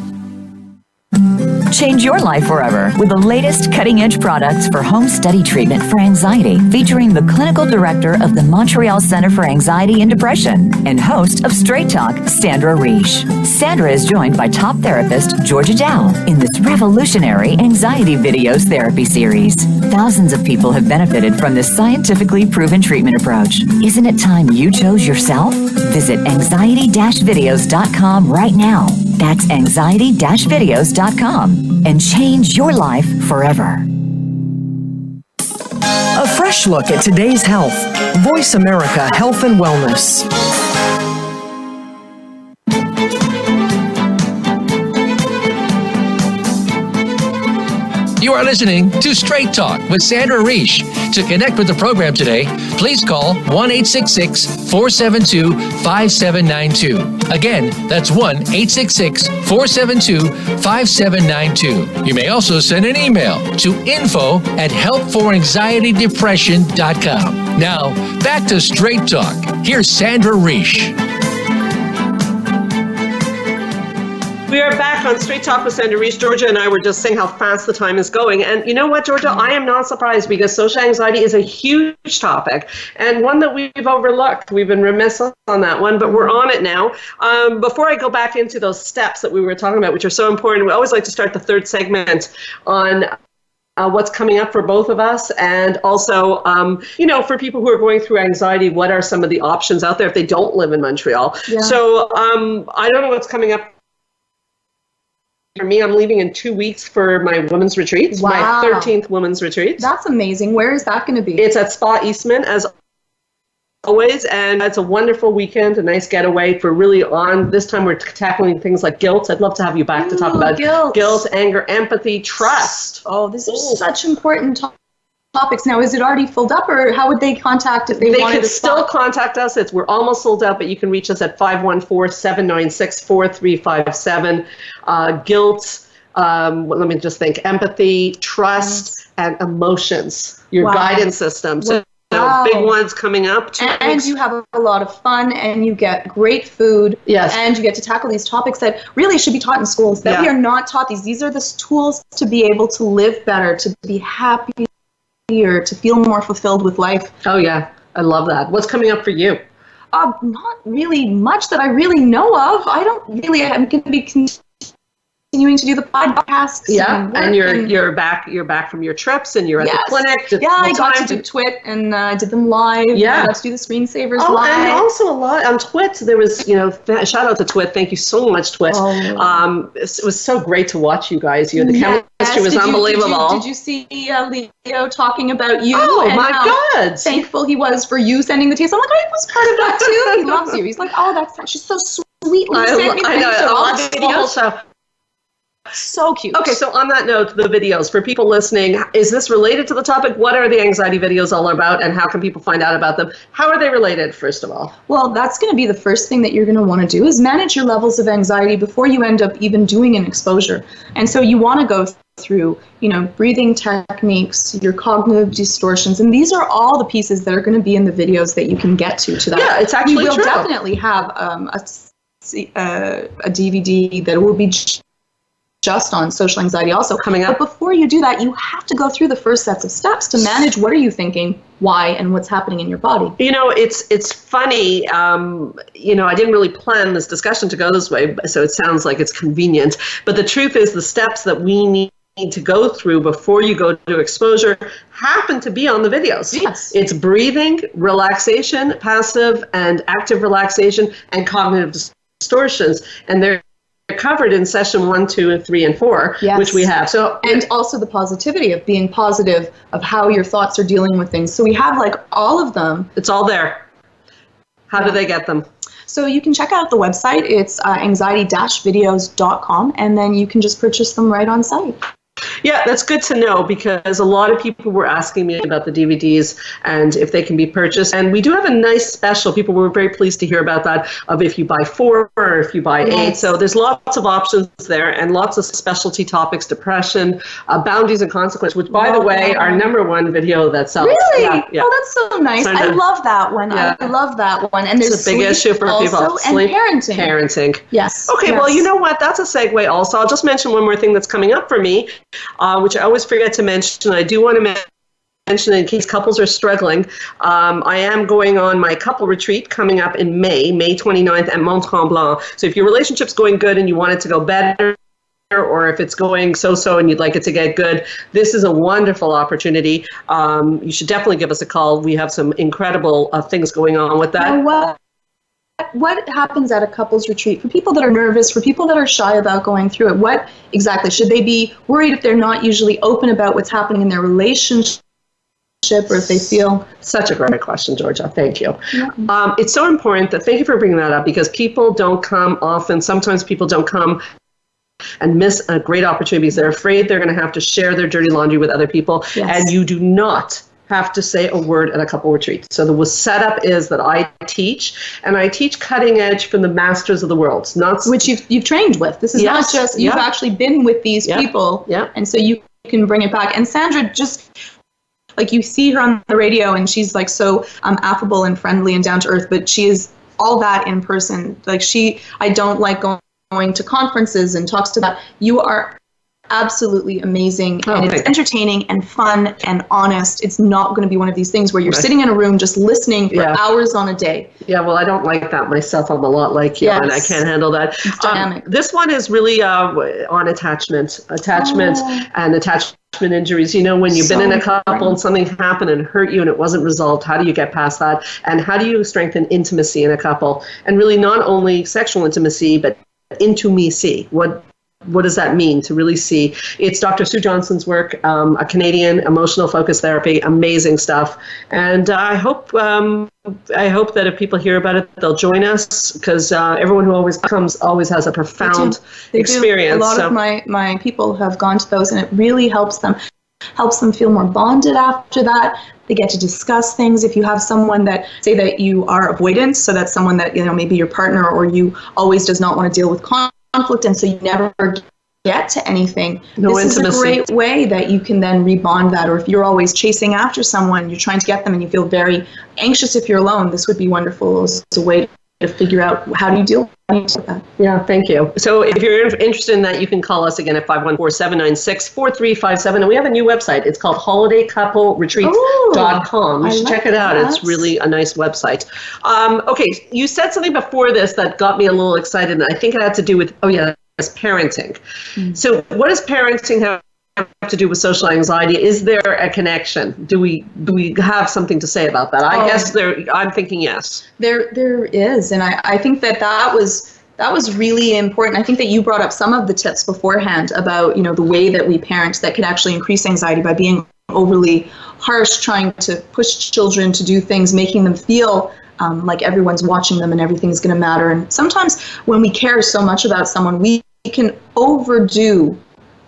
Change your life forever with the latest cutting-edge products for home study treatment for anxiety, featuring the clinical director of the Montreal Center for Anxiety and Depression and host of Straight Talk, Sandra Reish. Sandra is joined by top therapist Georgia Dow in this revolutionary anxiety videos therapy series. Thousands of people have benefited from this scientifically proven treatment approach. Isn't it time you chose yourself? Visit anxiety-videos.com right now. That's anxiety-videos.com and change your life forever. A fresh look at today's health. Voice America Health and Wellness. You are listening to Straight Talk with Sandra Reish. To connect with the program today, please call 1-866-472-5792. Again, that's 1-866-472-5792. You may also send an email to info@helpforanxietydepression.com. Now, back to Straight Talk. Here's Sandra Reish. We are back on Straight Talk with Sandra Reish. Georgia and I were just saying how fast the time is going. And you know what, Georgia? I am not surprised because social anxiety is a huge topic and one that we've overlooked. We've been remiss on that one, but we're on it now. Before I go back into those steps that we were talking about, which are so important, we always like to start the third segment on what's coming up for both of us, and also, for people who are going through anxiety, what are some of the options out there if they don't live in Montreal? Yeah. So I don't know what's coming up. For me, I'm leaving in 2 weeks for my women's retreat, my 13th women's retreat. That's amazing. Where is that going to be? It's at Spa Eastman, as always, and it's a wonderful weekend, a nice getaway for really on. This time we're tackling things like guilt. I'd love to have you back to talk about guilt, anger, empathy, trust. Oh, these are such important topics. Now, is it already filled up, or how would they contact if they wanted to? They can still contact us. We're almost sold out, but you can reach us at 514-796-4357. Guilt, let me just think, empathy, trust, and emotions, your guidance system. So big ones coming up. And you have a lot of fun, and you get great food. Yes. And you get to tackle these topics that really should be taught in schools, that we are not taught these. These are the tools to be able to live better, to be happy, or to feel more fulfilled with life. Oh yeah, I love that. What's coming up for you? Not really much that I really know of. I'm going to be continuing to do the podcast. Yeah, and you're back from your trips, and you're at the clinic. I got to do TWIT, and I did them live. Yeah, I got to do the screensavers live. And also a lot on TWIT. There was, shout out to TWIT. Thank you so much, TWIT. It was so great to watch you guys. The chemistry was unbelievable. Did you see Leo talking about you? Oh my God! Thankful he was for you sending the tapes. I'm like, I was part of that too. He loves you. He's like, she's so sweet. I know. I love videos. So cute. Okay, so on that note, the videos, for people listening, is this related to the topic? What are the anxiety videos all about, and how can people find out about them? How are they related, first of all? Well, that's going to be the first thing that you're going to want to do, is manage your levels of anxiety before you end up even doing an exposure. And so you want to go through, breathing techniques, your cognitive distortions, and these are all the pieces that are going to be in the videos that you can get to that. Yeah, it's actually true. We will definitely have a DVD that will be just on social anxiety also coming up. But before you do that, you have to go through the first sets of steps to manage what are you thinking, why, and what's happening in your body. It's funny. I didn't really plan this discussion to go this way, so it sounds like it's convenient. But the truth is, the steps that we need to go through before you go to exposure happen to be on the videos. Yes. It's breathing, relaxation, passive and active relaxation, and cognitive distortions. And they're covered in session 1, 2, 3, and 4, which we have. So, and also the positivity of being positive, of how your thoughts are dealing with things. So we have all of them. It's all there. How do they get them? So you can check out the website. It's anxiety-videos.com, and then you can just purchase them right on site. Yeah, that's good to know, because a lot of people were asking me about the DVDs and if they can be purchased. And we do have a nice special. People were very pleased to hear about that, of if you buy 4 or if you buy 8. So there's lots of options there and lots of specialty topics: depression, boundaries and consequences, which, by the way, our #1 video that sells. Really? Yeah. Oh, that's so nice. I love that one. Yeah. I love that one. And there's it's a big issue for people. Also, and parenting. Parenting. Yes. Okay, yes. well, you know what? That's a segue also. I'll just mention one more thing that's coming up for me, which I always forget to mention. I do want to mention, in case couples are struggling, I am going on my couple retreat coming up in May 29th at Mont Tremblant. So if your relationship's going good and you want it to go better, or if it's going so-so and you'd like it to get good, this is a wonderful opportunity. You should definitely give us a call. We have some incredible things going on with that. Now, what happens at a couples retreat for people that are nervous, for people that are shy about going through it? What exactly should they be worried if they're not usually open about what's happening in their relationship, or if they feel? Such a great question, Georgia. Thank you. Yeah. It's so important that, thank you for bringing that up, because people don't come often. Sometimes people don't come and miss a great opportunity because they're afraid they're going to have to share their dirty laundry with other people. Yes. And you do not have to say a word at a couple retreat. So the setup is that I teach, and I teach cutting edge from the masters of the world, not which you've trained with. This is not just, you've actually been with these people, and so you can bring it back. And Sandra, just like, you see her on the radio and she's like so affable and friendly and down to earth, but she is all that in person. Like, I don't like going to conferences and talks to that. You are absolutely amazing, and it's entertaining and fun and honest. It's not going to be one of these things where you're sitting in a room just listening for hours on a day. Yeah, well, I don't like that myself. I'm a lot like you, and I can't handle that. It's dynamic. This one is really on attachment and attachment injuries. You know, when you've been in a couple and something happened and hurt you and it wasn't resolved, how do you get past that? And how do you strengthen intimacy in a couple? And really not only sexual intimacy, but intimacy. What does that mean to really see? It's Dr. Sue Johnson's work, a Canadian emotional focus therapy, amazing stuff. And I hope that if people hear about it, they'll join us, because everyone who always comes always has a profound experience. A lot of my people have gone to those, and it really helps them feel more bonded after that. They get to discuss things. If you have someone that, say that you are avoidant, so that's someone that, maybe your partner or you always does not want to deal with conflict, and so you never get to anything. This is a great way that you can then rebond that. Or if you're always chasing after someone, you're trying to get them and you feel very anxious if you're alone, this would be wonderful as a way to figure out how do you deal with that. Yeah, thank you. So if you're interested in that, you can call us again at 514-796-4357. And we have a new website. It's called holidaycoupleretreat.com. You should check it out. It's really a nice website. Okay, you said something before this that got me a little excited, and I think it had to do with, parenting. So what does parenting have to do with social anxiety? Is there a connection? Do we have something to say about that? I guess I'm thinking yes. There is, and I think that was really important. I think that you brought up some of the tips beforehand about the way that we parent that could actually increase anxiety by being overly harsh, trying to push children to do things, making them feel like everyone's watching them and everything is going to matter. And sometimes when we care so much about someone, we can overdo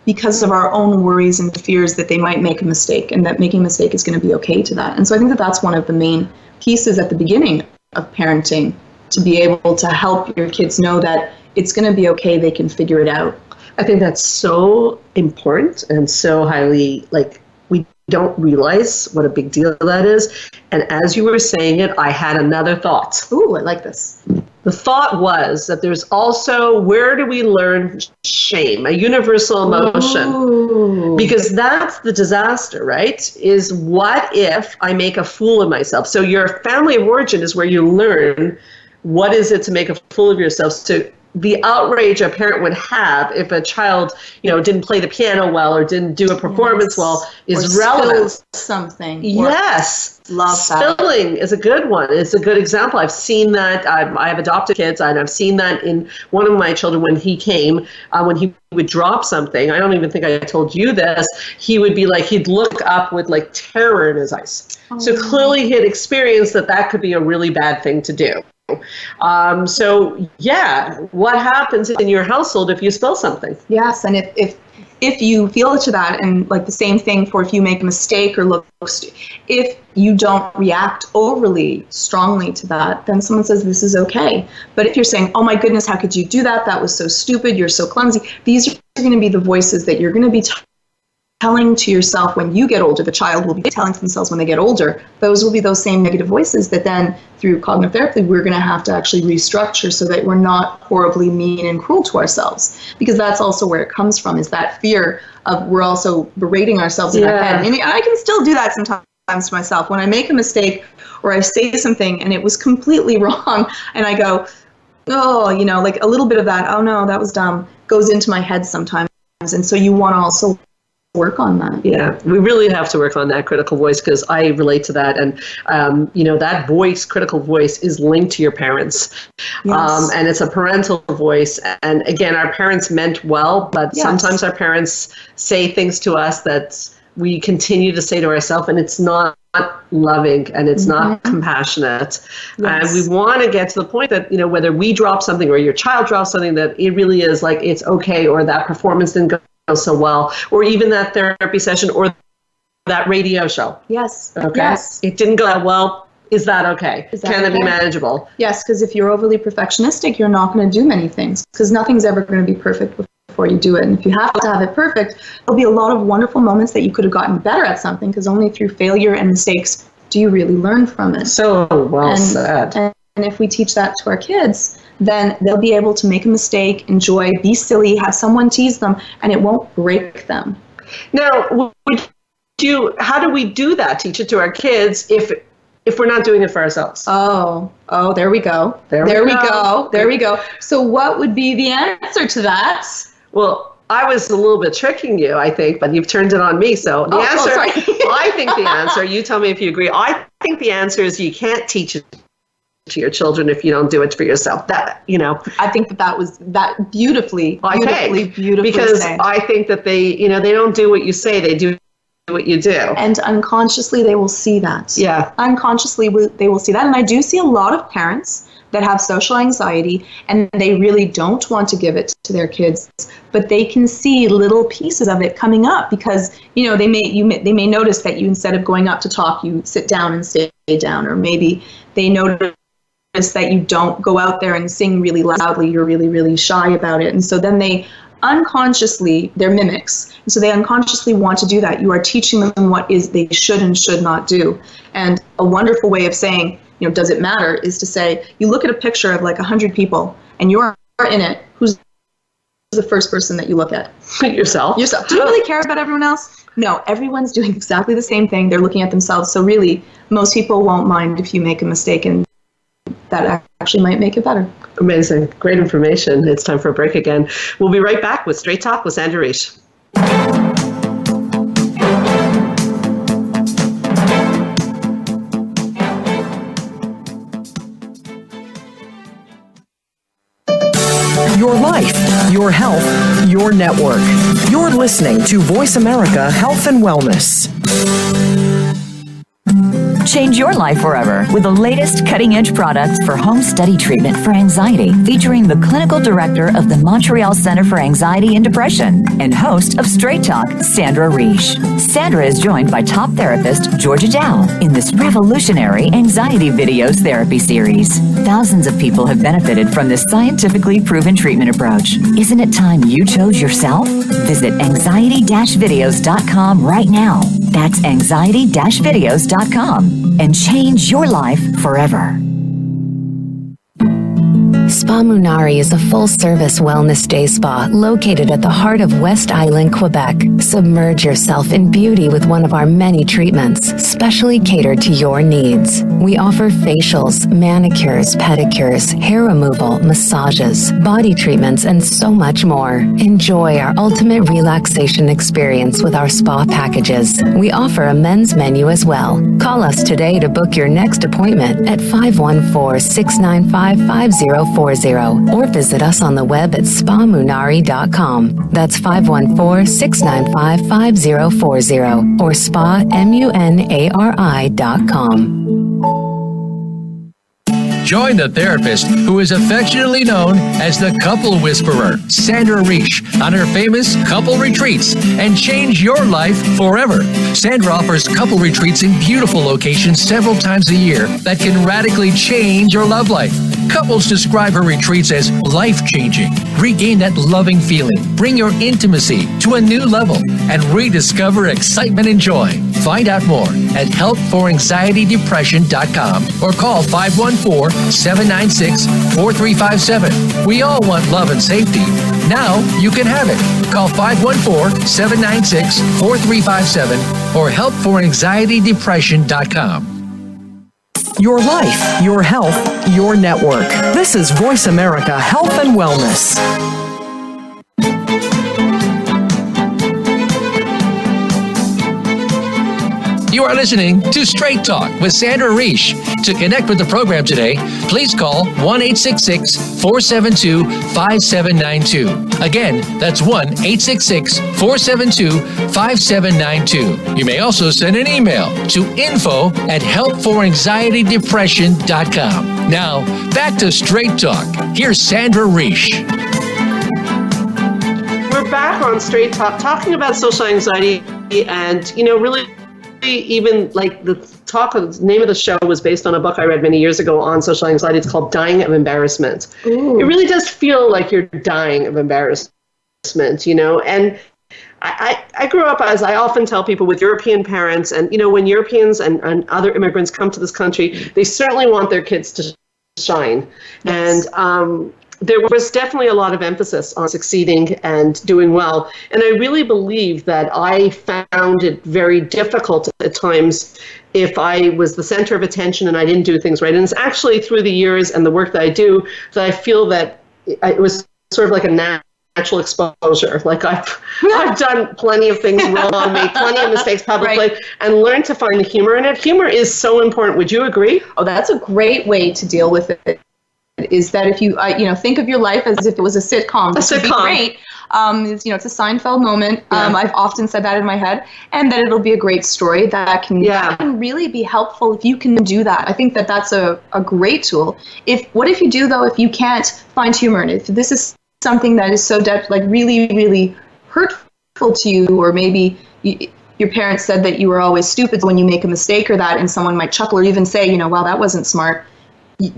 because of our own worries and fears that they might make a mistake, and that making a mistake is going to be okay to that. And so I think that that's one of the main pieces at the beginning of parenting, to be able to help your kids know that it's going to be okay, they can figure it out. I think that's so important and so highly, we don't realize what a big deal that is. And as you were saying it, I had another thought. Ooh, I like this. The thought was that there's also, where do we learn shame, a universal emotion? Ooh. Because that's the disaster, right? Is what if I make a fool of myself? So your family of origin is where you learn what is it to make a fool of yourself. So the outrage a parent would have if a child, didn't play the piano well or didn't do a performance well is relevant. Something. Yes. Love that. Spilling is a good one. It's a good example. I've seen that. I have adopted kids, and I've seen that in one of my children when he came, when he would drop something. I don't even think I told you this. He would be he'd look up with terror in his eyes. Oh. So clearly he had experienced that could be a really bad thing to do. So what happens in your household if you spill something? Yes, and if if you feel to that, and like the same thing for if you make a mistake or look, if you don't react overly strongly to that, then someone says this is okay. But if you're saying, oh my goodness, how could you do that? That was so stupid. You're so clumsy. These are going to be the voices that you're going to be telling to yourself when you get older. The child will be telling to themselves when they get older. Those will be those same negative voices that then through cognitive therapy we're going to have to actually restructure so that we're not horribly mean and cruel to ourselves, because that's also where it comes from, is that fear of we're also berating ourselves in our head. And I can still do that sometimes to myself when I make a mistake or I say something and it was completely wrong and I go, oh, like a little bit of that, oh no, that was dumb, goes into my head sometimes. And so you want to also work on that. Yeah, we really have to work on that critical voice, because I relate to that. And, that voice, critical voice, is linked to your parents. Yes. And it's a parental voice. And again, our parents meant well, but sometimes our parents say things to us that we continue to say to ourselves, and it's not loving and it's not compassionate. And we want to get to the point that, whether we drop something or your child drops something, that it really is like, it's okay, or that performance didn't go so well, or even that therapy session or that radio show. Yes. Okay. Yes. It didn't go that well. Is that okay? Can it be manageable? Yes, because if you're overly perfectionistic, you're not going to do many things, because nothing's ever going to be perfect before you do it. And if you have to have it perfect, there'll be a lot of wonderful moments that you could have gotten better at something, because only through failure and mistakes do you really learn from it. So well said. And if we teach that to our kids, then they'll be able to make a mistake, enjoy, be silly, have someone tease them, and it won't break them. Now, how do we do that? Teach it to our kids if we're not doing it for ourselves? Oh, there we go. There we go. So what would be the answer to that? Well, I was a little bit tricking you, I think, but you've turned it on me. So the answer, I think the answer, you tell me if you agree, I think the answer is you can't teach it to your children if you don't do it for yourself. That, I think that was beautifully because said. I think that they don't do what you say, they do what you do. And unconsciously they will see that. Yeah. Unconsciously they will see that. And I do see a lot of parents that have social anxiety and they really don't want to give it to their kids, but they can see little pieces of it coming up because, they may notice that you, instead of going up to talk, you sit down and stay down, or maybe they notice that you don't go out there and sing really loudly, you're really, really shy about it. And so then they're mimics. And so they unconsciously want to do that. You are teaching them what they should and should not do. And a wonderful way of saying, does it matter, is to say, you look at a picture of like 100 people and you're in it. Who's the first person that you look at? Yourself. Do you really care about everyone else? No, everyone's doing exactly the same thing. They're looking at themselves. So really, most people won't mind if you make a mistake, and that actually might make it better. Amazing. Great information. It's time for a break again. We'll be right back with Straight Talk with Sandra Reich. Your life, your health, your network. You're listening to Voice America Health and Wellness. Change your life forever with the latest cutting-edge products for home study treatment for anxiety, featuring the clinical director of the Montreal Center for Anxiety and Depression and host of Straight Talk, Sandra Reich. Sandra is joined by top therapist Georgia Dow in this revolutionary anxiety videos therapy series. Thousands of people have benefited from this scientifically proven treatment approach. Isn't it time you chose yourself? Visit anxiety-videos.com right now. That's anxiety-videos.com. And change your life forever. Spa Munari is a full-service wellness day spa located at the heart of West Island, Quebec. Submerge yourself in beauty with one of our many treatments, specially catered to your needs. We offer facials, manicures, pedicures, hair removal, massages, body treatments, and so much more. Enjoy our ultimate relaxation experience with our spa packages. We offer a men's menu as well. Call us today to book your next appointment at 514-695-5040 or visit us on the web at spamunari.com. That's 514-695-5040 or spamunari.com. Join the therapist who is affectionately known as the Couple Whisperer, Sandra Reish, on her famous couple retreats and change your life forever. Sandra offers couple retreats in beautiful locations several times a year that can radically change your love life. Couples describe her retreats as life-changing. Regain that loving feeling, bring your intimacy to a new level, and rediscover excitement and joy. Find out more at helpforanxietydepression.com or call 514-796-4357. We all want love and safety. Now you can have it. Call 514-796-4357 or helpforanxietydepression.com. Your life, your health, your network. This is Voice America Health and Wellness. You are listening to Straight Talk with Sandra Reish. To connect with the program today, please call 1-866-472-5792. Again, that's 1-866-472-5792. You may also send an email to info@helpforanxietydepression.com. Now, back to Straight Talk. Here's Sandra Reish. We're back on Straight Talk talking about social anxiety and, really even like the name of the show was based on a book I read many years ago on social anxiety. It's called Dying of Embarrassment. Ooh. It really does feel like you're dying of embarrassment, and I grew up, as I often tell people, with European parents, and when Europeans and other immigrants come to this country, they certainly want their kids to shine. Yes. And there was definitely a lot of emphasis on succeeding and doing well. And I really believe that I found it very difficult at times if I was the center of attention and I didn't do things right. And it's actually through the years and the work that I do that I feel that it was sort of like a natural exposure. Like I've done plenty of things wrong, made plenty of mistakes publicly, right, and learned to find the humor in it. Humor is so important. Would you agree? Oh, that's a great way to deal with it. Is that if you think of your life as if it was a sitcom. This would be great. It's a Seinfeld moment. Yeah. I've often said that in my head, and that it'll be a great story that can really be helpful if you can do that. I think that that's a great tool. What if you do though if you can't find humor in it? If this is something that is so really, really hurtful to you, or maybe your parents said that you were always stupid when you make a mistake or that, and someone might chuckle or even say, well, that wasn't smart.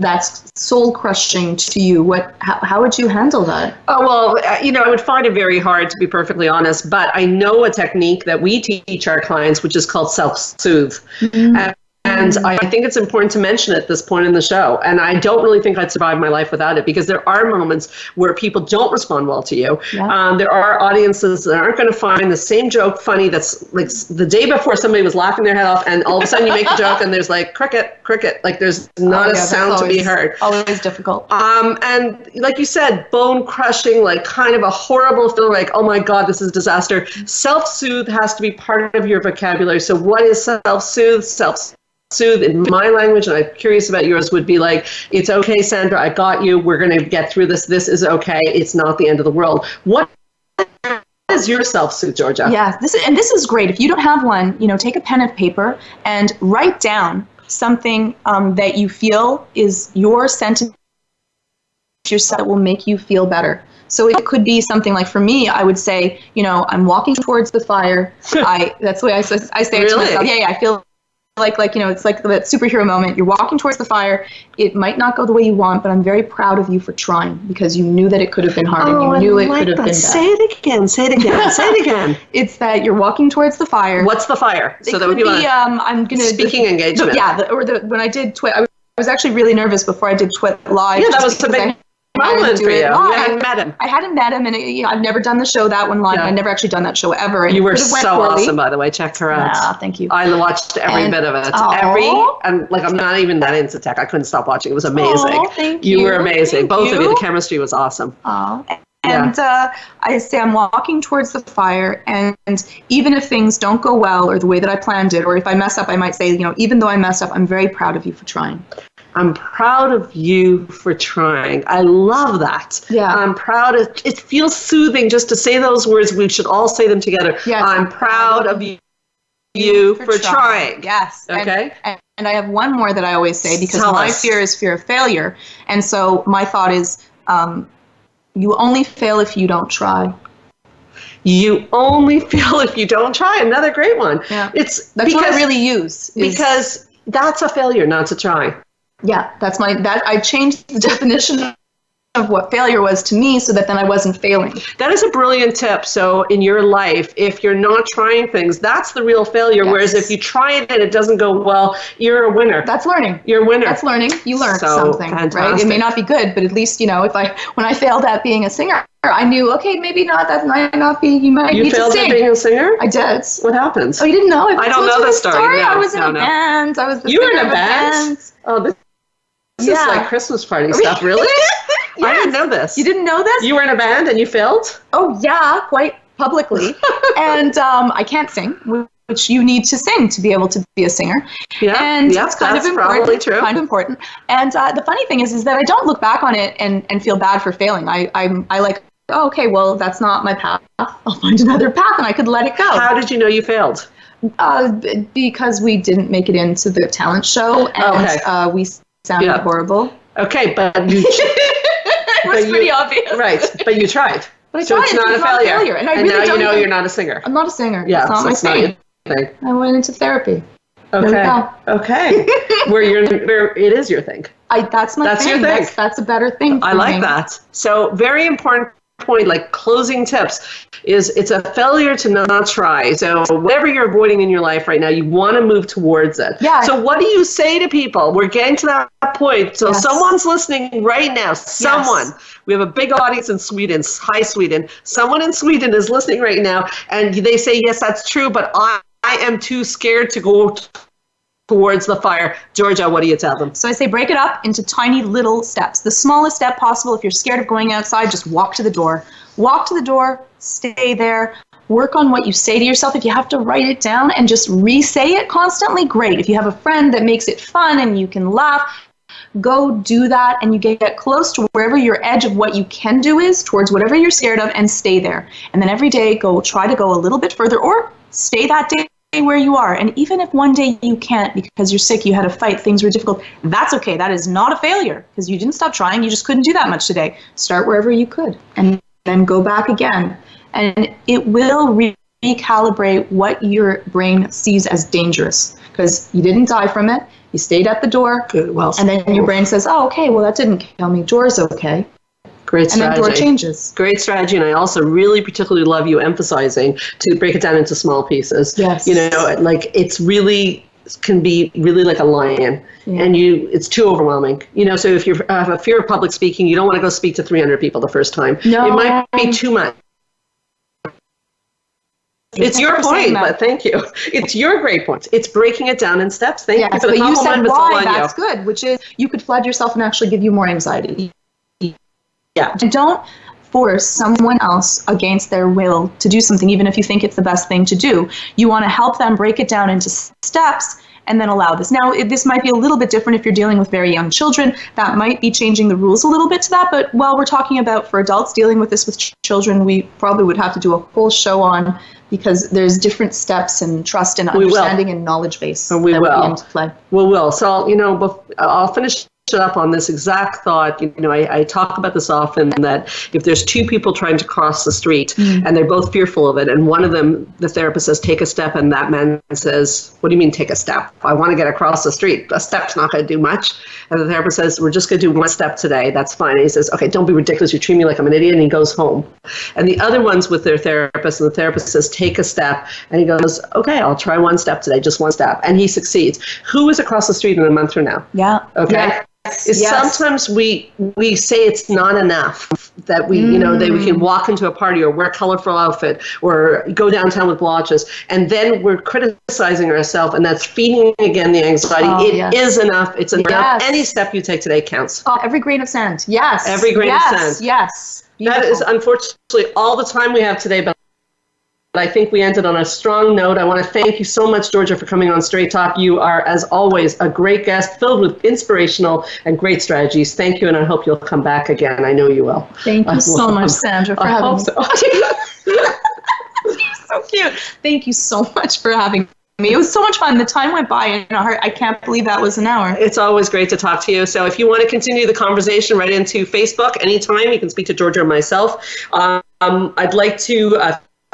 That's soul crushing to you. How would you handle that? Oh, well, I would find it very hard, to be perfectly honest, but I know a technique that we teach our clients, which is called self-soothe. Mm-hmm. And I think it's important to mention at this point in the show. And I don't really think I'd survive my life without it, because there are moments where people don't respond well to you. Yeah. There are audiences that aren't going to find the same joke funny that's like the day before somebody was laughing their head off, and all of a sudden you make a joke and there's like cricket, like there's not a sound to be heard. Always difficult. And like you said, bone crushing, like kind of a horrible feeling, like, oh my God, this is a disaster. Self-soothe has to be part of your vocabulary. So what is self-soothe? Self-soothe in my language, and I'm curious about yours, would be like, it's okay, Sandra, I got you. We're going to get through this. This is okay. It's not the end of the world. What is your self-soothe, Georgia? Yeah, this is great. If you don't have one, take a pen and paper and write down something that you feel is your sentence yourself that will make you feel better. So it could be something like, for me, I would say, I'm walking towards the fire. That's the way I say it to myself. Yeah, I feel like it's like that superhero moment. You're walking towards the fire. It might not go the way you want, but I'm very proud of you for trying, because you knew that it could have been hard, and you knew it could have been bad. Say it again. Say it again. It's that you're walking towards the fire. What's the fire? So that would be I'm gonna speaking engagement. When I did Twit, I was actually really nervous before I did Twit live. Yeah, that was a big moment for you. You hadn't met him. I hadn't met him, and I've never done the show, that one live. Yeah. I've never actually done that show ever. And you were so awesome, by the way. Check her out. Yeah, thank you. I watched every bit of it. I'm not even that into tech. I couldn't stop watching. It was amazing. Oh, thank you. You were amazing. Both of you. The chemistry was awesome. Oh. And I say I'm walking towards the fire, and even if things don't go well or the way that I planned it, or if I mess up, I might say, even though I messed up, I'm very proud of you for trying. I'm proud of you for trying. I love that. Yeah. I'm proud of, it feels soothing just to say those words. We should all say them together. Yes. I'm proud of you you for trying. Yes. Okay. And I have one more that I always say, because Tell my us. fear is fear of failure. And so my thought is, you only fail if you don't try. You only fail if you don't try. Another great one. Yeah. That's what I really use. Because that's a failure not to try. Yeah, I changed the definition of what failure was to me so that then I wasn't failing. That is a brilliant tip. So in your life, if you're not trying things, that's the real failure. Yes. Whereas if you try it and it doesn't go well, you're a winner. That's learning. You're a winner. That's learning. You learned something, fantastic. right? It may not be good, but at least, when I failed at being a singer, I knew, okay, maybe not, that might not be, you might need to sing. You failed at being a singer? I did. What happened? Oh, you didn't know? I don't know the story. No, I was in a band. I was the You were singer in a of band? Oh, this is like Christmas party stuff, really? Yes. I didn't know this. You didn't know this? You were in a band and you failed? Oh, yeah, quite publicly. And I can't sing, which you need to sing to be able to be a singer. Yeah, and it's kind that's of important. Probably true. Kind of important. And the funny thing is that I don't look back on it and feel bad for failing. I like, oh, okay, well, that's not my path. I'll find another path, and I could let it go. How did you know you failed? Because we didn't make it into the talent show, and we sounded horrible. Okay, but you... It was pretty obvious. Right, but you tried. But I so tried. it's not a failure. And I really now don't you know you're not a singer. I'm not a singer. Yeah, it's not my thing. thing. I went into therapy. Okay. Okay. where it is your thing. That's my That's thing. Your thing. That's a better thing for I like me. that. So very important point, like closing tips, is it's a failure to not try. So whatever you're avoiding in your life right now, you want to move towards it. Yeah. So what do you say to people? We're getting to that point. So someone's listening right now. Someone. We have a big audience in Sweden. Hi, Sweden. Someone in Sweden is listening right now, and they say, yes, that's true, but I am too scared to go towards the fire. Georgia, what do you tell them? So I say break it up into tiny little steps. The smallest step possible. If you're scared of going outside, just walk to the door. Walk to the door, stay there, work on what you say to yourself. If you have to write it down and just re-say it constantly, great. If you have a friend that makes it fun and you can laugh, go do that, and you get close to wherever your edge of what you can do is, towards whatever you're scared of, and stay there. And then every day try to go a little bit further, or stay that day where you are. And even if one day you can't because you're sick, you had a fight, things were difficult, that's okay. That is not a failure, because you didn't stop trying. You just couldn't do that much today. Start wherever you could, and then go back again. And it will recalibrate what your brain sees as dangerous, because you didn't die from it. You stayed at the door. Good, well, and then your brain says, oh, okay, well, that didn't kill me. Door's okay. Great strategy. And then door changes. Great strategy. And I also really particularly love you emphasizing to break it down into small pieces. Yes. Like it's really can be really like a lion, and it's too overwhelming. So if you have a fear of public speaking, you don't want to go speak to 300 people the first time. No. It might be too much. It's your point, but thank you. It's your great point. It's breaking it down in steps. Thank you for the compliment. You said It's all why, on that's good, which is you could flood yourself and actually give you more anxiety. Yeah. And don't force someone else against their will to do something, even if you think it's the best thing to do. You want to help them break it down into steps and then allow this. Now, this might be a little bit different if you're dealing with very young children. That might be changing the rules a little bit to that. But while we're talking about for adults dealing with this with children, we probably would have to do a whole show on, because there's different steps and trust and understanding and knowledge base we that will. would be into play. We will. So, I'll finish it up on this exact thought. I talk about this often, that if there's two people trying to cross the street and they're both fearful of it, and one of them, the therapist says, take a step, and that man says, what do you mean take a step? I want to get across the street. A step's not going to do much. And the therapist says, we're just going to do one step today. That's fine. And he says, okay, don't be ridiculous. You treat me like I'm an idiot. And he goes home. And the other one's with their therapist, and the therapist says, take a step. And he goes, okay, I'll try one step today, just one step. And he succeeds. Who is across the street in a month from now? Yeah. Okay. Yeah. Sometimes we say it's not enough that we that we can walk into a party or wear a colorful outfit or go downtown with blotches, and then we're criticizing ourselves, and that's feeding again the anxiety. It is enough. It's enough. Any step you take today counts. Every grain of sand. Yes. Every grain of sand. Yes. Beautiful. That is unfortunately all the time we have today, but I think we ended on a strong note. I want to thank you so much, Georgia, for coming on Straight Talk. You are, as always, a great guest, filled with inspirational and great strategies. Thank you, and I hope you'll come back again. I know you will. Thank you so much, Sandra, for having me. I hope so. You're so cute. Thank you so much for having me. It was so much fun. The time went by in a heart. I can't believe that was an hour. It's always great to talk to you. So if you want to continue the conversation, right into Facebook anytime. You can speak to Georgia or myself. I'd like to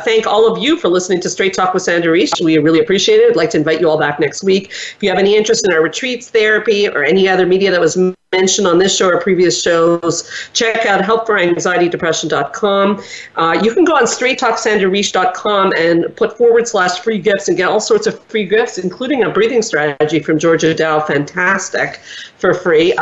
thank all of you for listening to Straight Talk with Sandra Reich. We really appreciate it. I'd like to invite you all back next week. If you have any interest in our retreats, therapy, or any other media that was mentioned on this show or previous shows, check out helpforanxietydepression.com. You can go on straighttalksandrareich.com and put /free gifts and get all sorts of free gifts, including a breathing strategy from Georgia Dow. Fantastic. For free.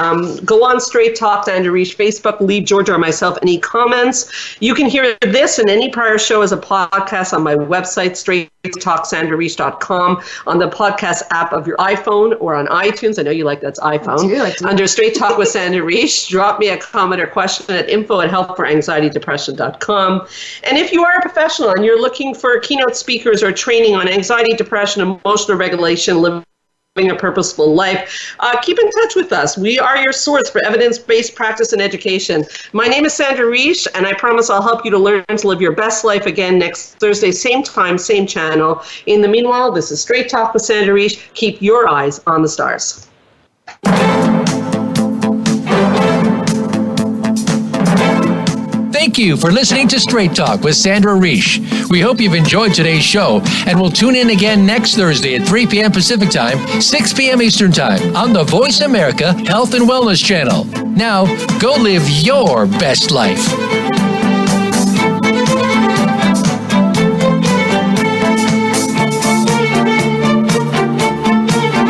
Go on Straight Talk Sandra Reich Facebook, leave Georgia or myself any comments. You can hear this and any prior show as a podcast on my website, straighttalksandrareich.com, on the podcast app of your iPhone or on iTunes. I know you like that's iPhone. I do. Under Straight Talk with Sandra Reich, drop me a comment or question at info@helpforanxietydepression.com. And if you are a professional and you're looking for keynote speakers or training on anxiety, depression, emotional regulation, living a purposeful life, keep in touch with us. We are your source for evidence-based practice and education. My name is Sandra Reich, and I promise I'll help you to learn to live your best life again next Thursday, same time, same channel. In the meanwhile, this is Straight Talk with Sandra Reich. Keep your eyes on the stars. Thank you for listening to Straight Talk with Sandra Reich. We hope you've enjoyed today's show, and we'll tune in again next Thursday at 3 p.m. Pacific Time, 6 p.m. Eastern Time on the Voice America Health and Wellness Channel. Now, go live your best life.